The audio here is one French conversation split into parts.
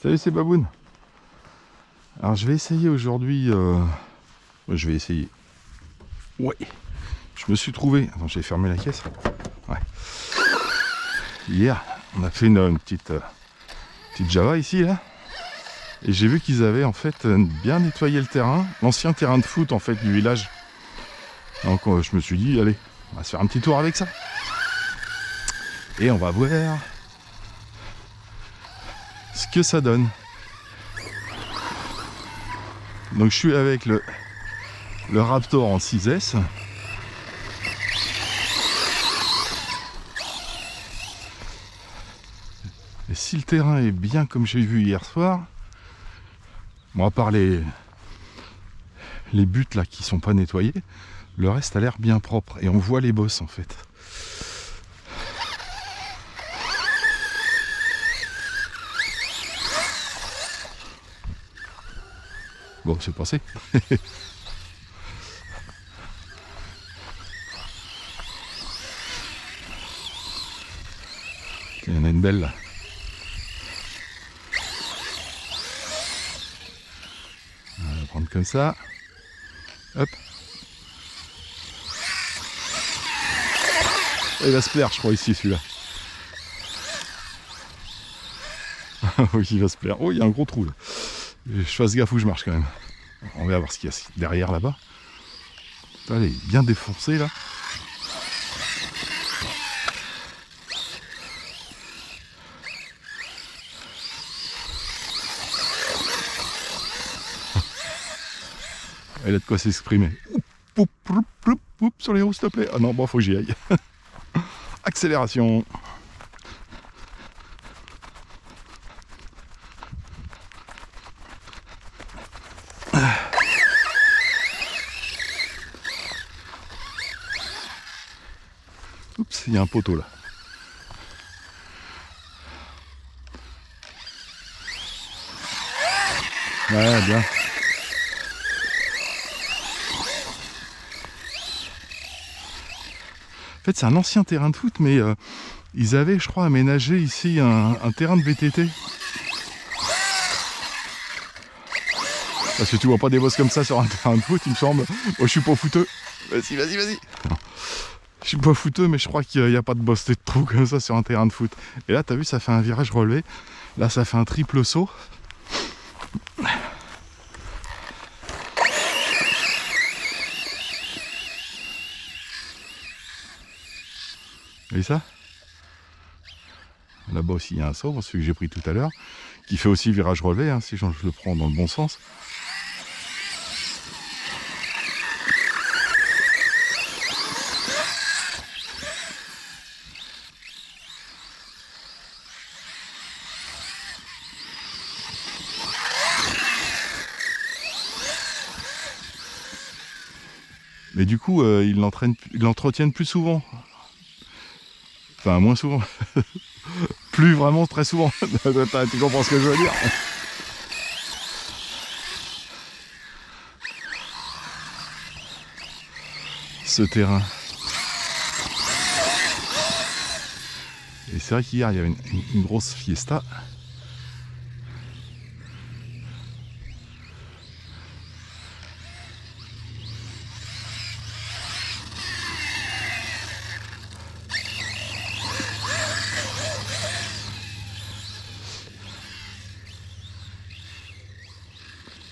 Salut, c'est Baboun. Alors je vais essayer aujourd'hui... Je vais essayer. Ouais. Je me suis trouvé... Attends, j'ai fermé la caisse. Ouais. Hier, on a fait une petite Java ici, là. Et j'ai vu qu'ils avaient en fait bien nettoyé le terrain. L'ancien terrain de foot en fait du village. Donc je me suis dit, allez, on va se faire un petit tour avec ça. Et on va voir ce que ça donne. Donc je suis avec le Raptor en 6S. Et si le terrain est bien comme j'ai vu hier soir, bon à part les buts là qui sont pas nettoyés, le reste a l'air bien propre et on voit les bosses en fait. Bon, c'est passé. Il y en a une belle là. On va la prendre comme ça. Hop. Il va se plaire, je crois, ici, celui-là. Oui, il va se plaire. Oh, il y a un gros trou là. Je fasse gaffe où je marche quand même. On va voir ce qu'il y a derrière là-bas. Allez, bien défoncé là. Elle a de quoi s'exprimer. Sur les roues, s'il te plaît. Ah non, bon, faut que j'y aille. Accélération. Oups, il y a un poteau là. Ouais, bien. En fait, c'est un ancien terrain de foot, mais ils avaient, je crois, aménagé ici un terrain de VTT. Parce que tu vois pas des bosses comme ça sur un terrain de foot, il me semble. Moi, je suis pas fouteux. Vas-y, vas-y, vas-y. Je suis pas fouteux, mais je crois qu'il n'y a pas de boss de trou comme ça sur un terrain de foot. Et là, t'as vu, ça fait un virage relevé. Là, ça fait un triple saut. Et ça, là-bas aussi il y a un saut, celui que j'ai pris tout à l'heure, qui fait aussi virage relevé, hein, si je le prends dans le bon sens. Mais du coup, ils l'entretiennent plus souvent. Enfin, moins souvent. Plus vraiment très souvent. Tu comprends ce que je veux dire? Ce terrain. Et c'est vrai qu'hier, il y avait une grosse fiesta.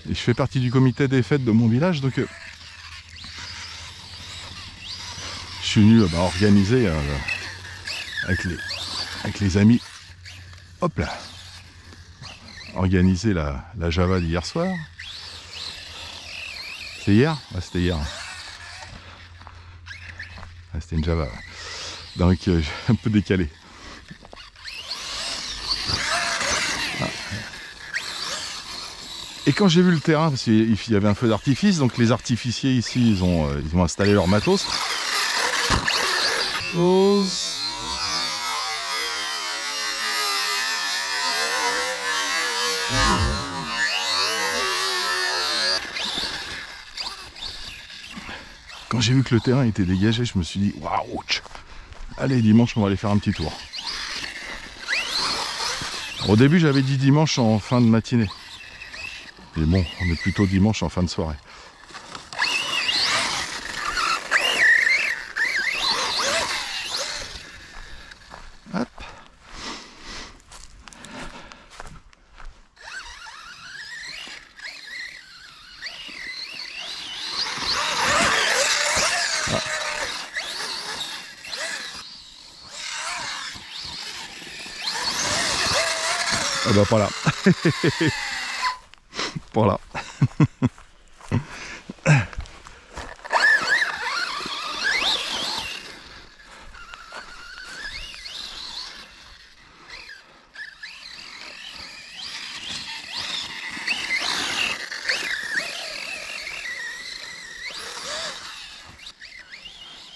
Et je fais partie du comité des fêtes de mon village, donc je suis venu organiser avec les amis. Hop là, organiser la Java d'hier soir. C'est hier? Ouais, c'était hier. Ouais, c'était une Java. Donc j'ai un peu décalé. Et quand j'ai vu le terrain, parce qu'il y avait un feu d'artifice, donc les artificiers ici, ils ont installé leur matos. Quand j'ai vu que le terrain était dégagé, je me suis dit, waouh, allez, dimanche, on va aller faire un petit tour. Au début j'avais dit dimanche en fin de matinée. Mais bon, on est plutôt dimanche en fin de soirée. Hop. Ah bah pas là. Pas là.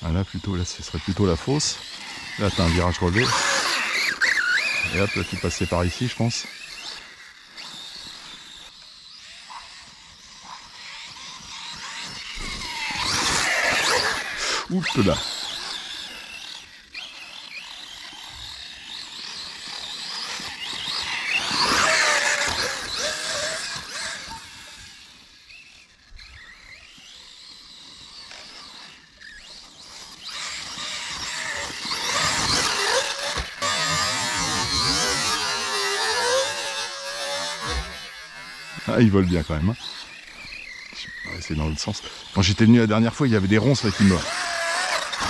Ah là plutôt, là ce serait plutôt la fosse. Là t'as un virage relevé. Et hop, là tu passais par ici je pense. Oups là. Ah, ils volent bien quand même. Hein. Ouais, c'est dans l'autre sens. Quand j'étais venu la dernière fois, il y avait des ronces là qui me...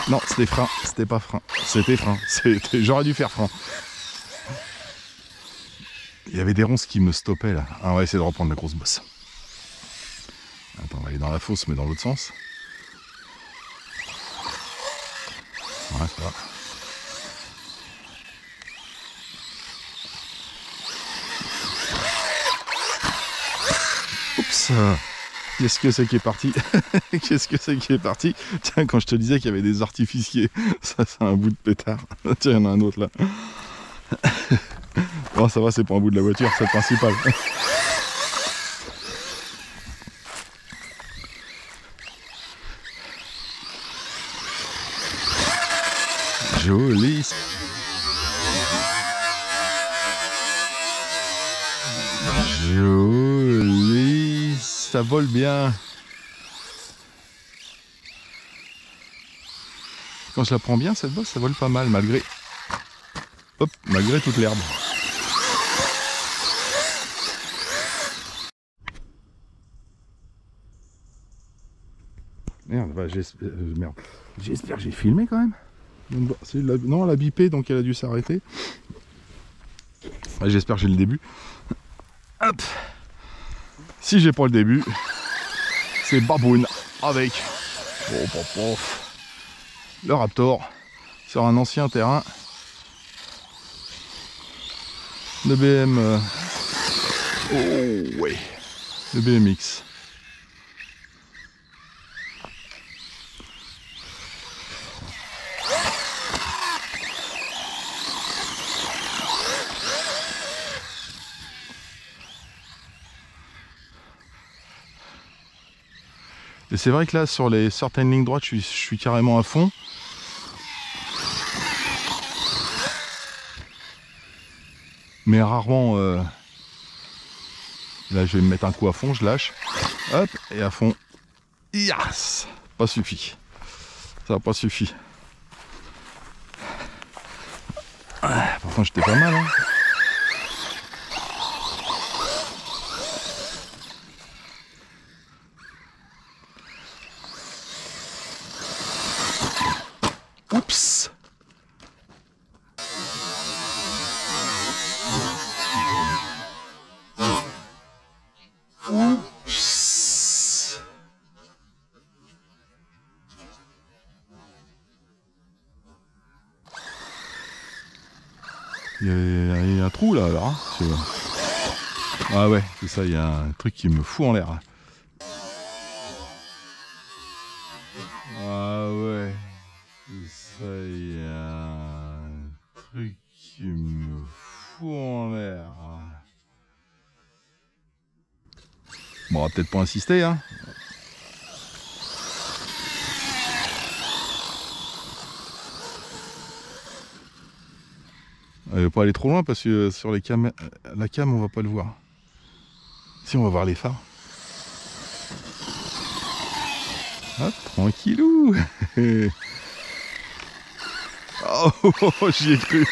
Non, c'était frein. C'était pas frein. C'était frein. J'aurais dû faire frein. Il y avait des ronces qui me stoppaient là. Ah, on va essayer de reprendre la grosse bosse. Attends, on va aller dans la fosse, mais dans l'autre sens. Ouais, ça va. Oups. Qu'est-ce que c'est qui est parti? Qu'est-ce que c'est qui est parti? Tiens, quand je te disais qu'il y avait des artificiers, ça c'est un bout de pétard. Tiens, il y en a un autre là. Bon, ça va, c'est pas un bout de la voiture, c'est le principal. Joli. Joli. Ça vole bien. Quand je la prends bien, cette bosse, ça vole pas mal, malgré... Hop, malgré toute l'herbe. Merde, bah, j'espère que j'ai filmé quand même. Non, elle a bipé, donc elle a dû s'arrêter. Ouais, j'espère que j'ai le début. Hop. Si j'ai pas le début, c'est Baboon avec le Raptor sur un ancien terrain de BM. Oh ouais, de BMX. Et c'est vrai que là, sur les certaines lignes droites, je suis carrément à fond. Mais rarement... Là, je vais me mettre un coup à fond, je lâche. Hop, et à fond. Yes. Pas suffi. Ça n'a pas suffi. Ah, pourtant, j'étais pas mal, hein. Oups. Oups. Il y a un trou là alors. Hein. Ah ouais, c'est ça, il y a un truc qui me fout en l'air. Ah ouais, c'est ça, il y a un truc qui me fout en l'air. Bon, on va peut-être pas insister, hein. va pas aller trop loin parce que sur la cam on va pas le voir. Si, on va voir les phares. Hop, tranquillou. Oh, j'y ai cru.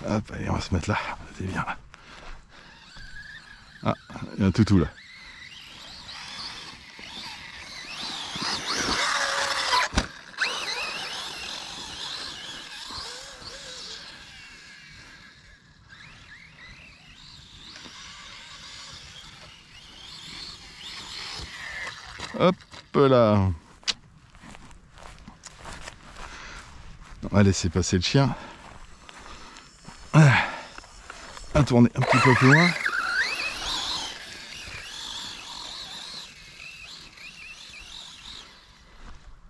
Hop, allez, on va se mettre là. C'est bien là. Ah, il y a un toutou là. Hop là. On va laisser passer le chien. À tourner un petit peu plus loin.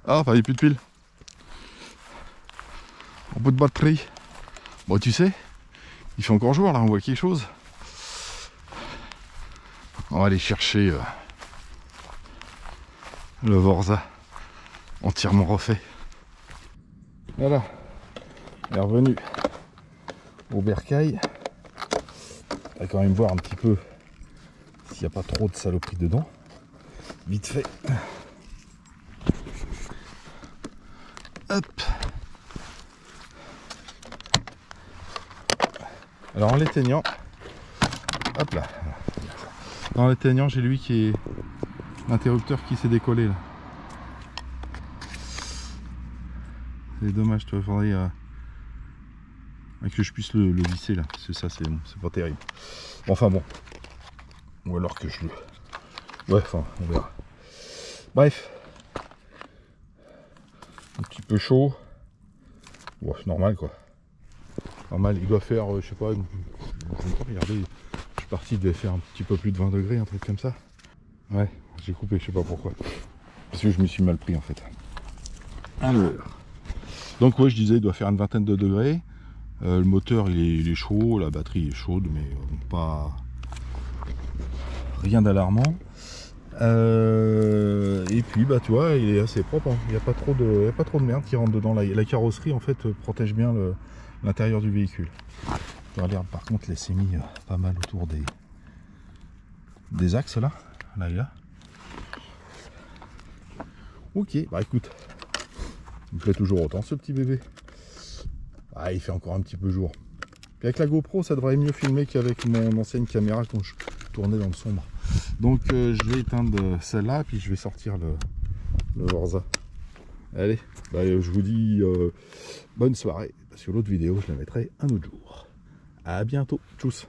Ah, enfin, il n'y a plus de piles. En bout de batterie. Bon, tu sais, il fait encore jour là, on voit quelque chose. On va aller chercher le Vorsa entièrement refait. Voilà, il est revenu au bercail. On va quand même voir un petit peu s'il n'y a pas trop de saloperies dedans. Vite fait. Hop. Alors en l'éteignant, hop là. Dans l'éteignant, j'ai lui qui est l'interrupteur qui s'est décollé là. C'est dommage, il faudrait que je puisse le visser là, parce que ça c'est pas terrible. Enfin bon. Ou alors que je le... Ouais, enfin, on verra. Bref. Un petit peu chaud. Ouais, c'est normal quoi. Normal, il doit faire, je sais pas, regardez, je suis parti, il devait faire un petit peu plus de 20 degrés, un truc comme ça. Ouais, j'ai coupé, je sais pas pourquoi. Parce que je me suis mal pris en fait. Alors. Donc ouais, je disais, il doit faire une vingtaine de degrés. Le moteur il est chaud, la batterie est chaude, mais pas rien d'alarmant. Et puis bah tu vois, il est assez propre, hein. Il n'y a pas trop de merde qui rentre dedans. La carrosserie en fait protège bien l'intérieur du véhicule. Regarde, par contre, laissez mis pas mal autour des axes là et là. Ok, bah écoute, il me fait toujours autant ce petit bébé. Ah, il fait encore un petit peu jour. Puis avec la GoPro, ça devrait mieux filmer qu'avec mon ancienne caméra quand je tournais dans le sombre. Donc je vais éteindre celle-là, puis je vais sortir le Vorsa. Allez, bah, je vous dis bonne soirée, parce que l'autre vidéo, je la mettrai un autre jour. À bientôt, tchuss.